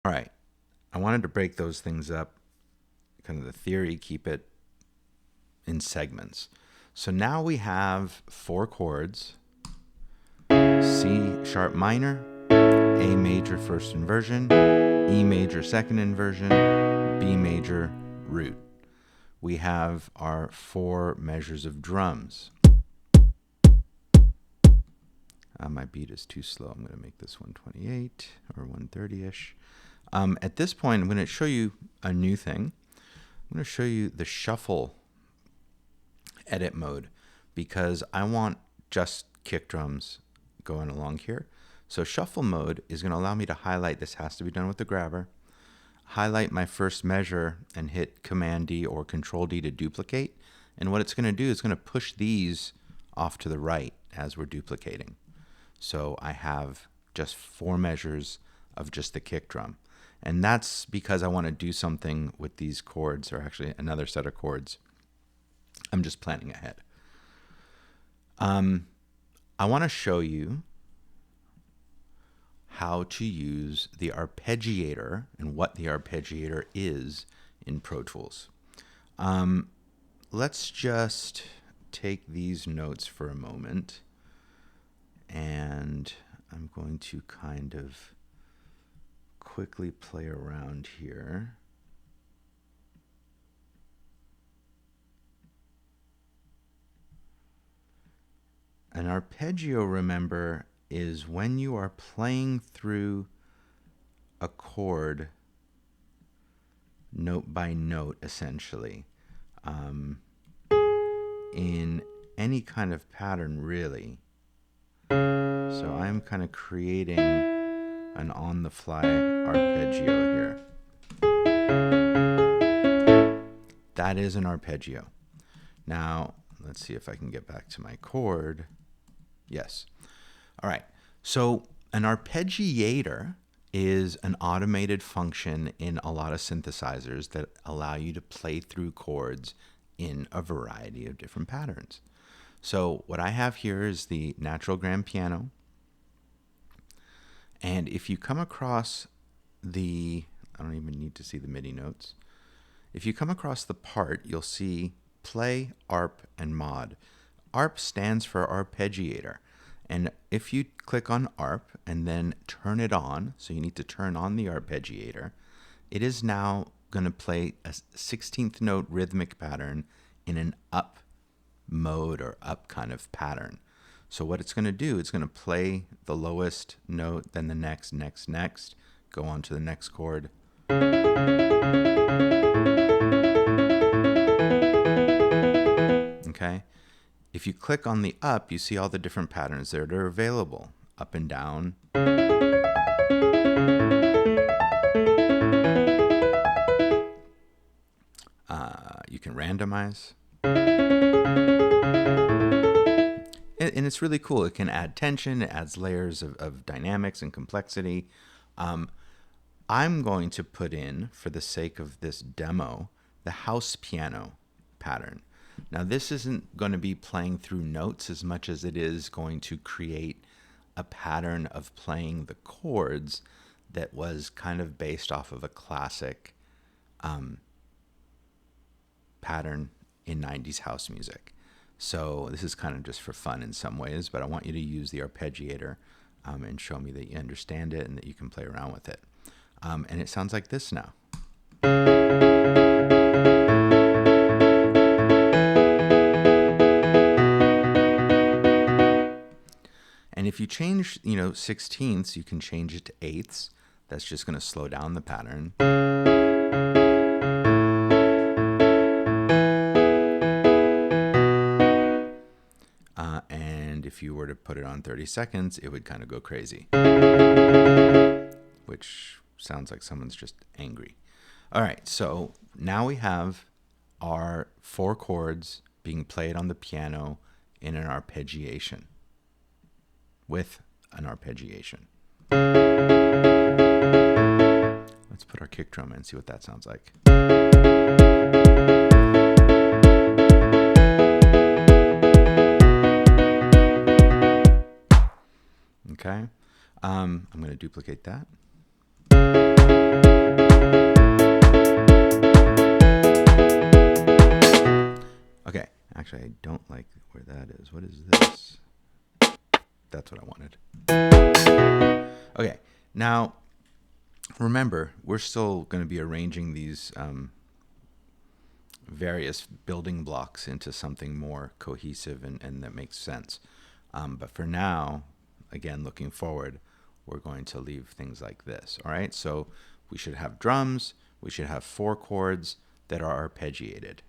All right. I wanted to break those things up, kind of the theory, keep it in segments. So now we have 4 chords: C sharp minor, A major first inversion, E major second inversion, B major root. We have our 4 measures of drums. My beat is too slow. I'm going to make this 128 or 130-ish. At this point, I'm going to show you a new thing. I'm going to show you the shuffle edit mode because I want just kick drums going along here. So shuffle mode is going to allow me to highlight. This has to be done with the grabber. Highlight my first measure and hit Command D or Control D to duplicate. And what it's going to do is going to push these off to the right as we're duplicating. So I have just 4 measures of just the kick drum. And that's because I want to do something with these chords, or actually another set of chords. I'm just planning ahead. I want to show you how to use the Arpeggiator and what the Arpeggiator is in Pro Tools. Let's just take these notes for a moment, and I'm going to kind of quickly play around here. An arpeggio, remember, is when you are playing through a chord note by note, essentially, in any kind of pattern, really. So I'm kind of creating an on-the-fly arpeggio here. That is an arpeggio. Now, let's see if I can get back to my chord. Yes. All right. So an arpeggiator is an automated function in a lot of synthesizers that allow you to play through chords in a variety of different patterns. So what I have here is the natural grand piano. And if you come across I don't even need to see the MIDI notes. If you come across the part, you'll see play, arp, and mod. Arp stands for arpeggiator. And if you click on arp and then turn it on, so you need to turn on the arpeggiator, it is now going to play a 16th note rhythmic pattern in an up mode or up kind of pattern. So what it's going to do, it's going to play the lowest note, then the next, go on to the next chord. Okay. If you click on the up, you see all the different patterns that are available. Up and down. You can randomize. And it's really cool. It can add tension. It adds layers of dynamics and complexity. I'm going to put in, for the sake of this demo, the house piano pattern. Now, this isn't going to be playing through notes as much as it is going to create a pattern of playing the chords that was kind of based off of a classic pattern in 90s house music. So this is kind of just for fun in some ways, but I want you to use the arpeggiator and show me that you understand it and that you can play around with it. And it sounds like this now. And if you change, 16ths, you can change it to 8ths. That's just going to slow down the pattern. And if you were to put it on 30 seconds, it would kind of go crazy, which sounds like someone's just angry. All right, so now we have our 4 chords being played on the piano in an arpeggiation. With an arpeggiation. Let's put our kick drum in and see what that sounds like. Okay, I'm going to duplicate that. Actually, I don't like where that is. What is this? That's what I wanted. Okay, now remember, we're still going to be arranging these various building blocks into something more cohesive and that makes sense. But for now, again, looking forward, we're going to leave things like this. All right, so we should have drums. We should have 4 chords that are arpeggiated.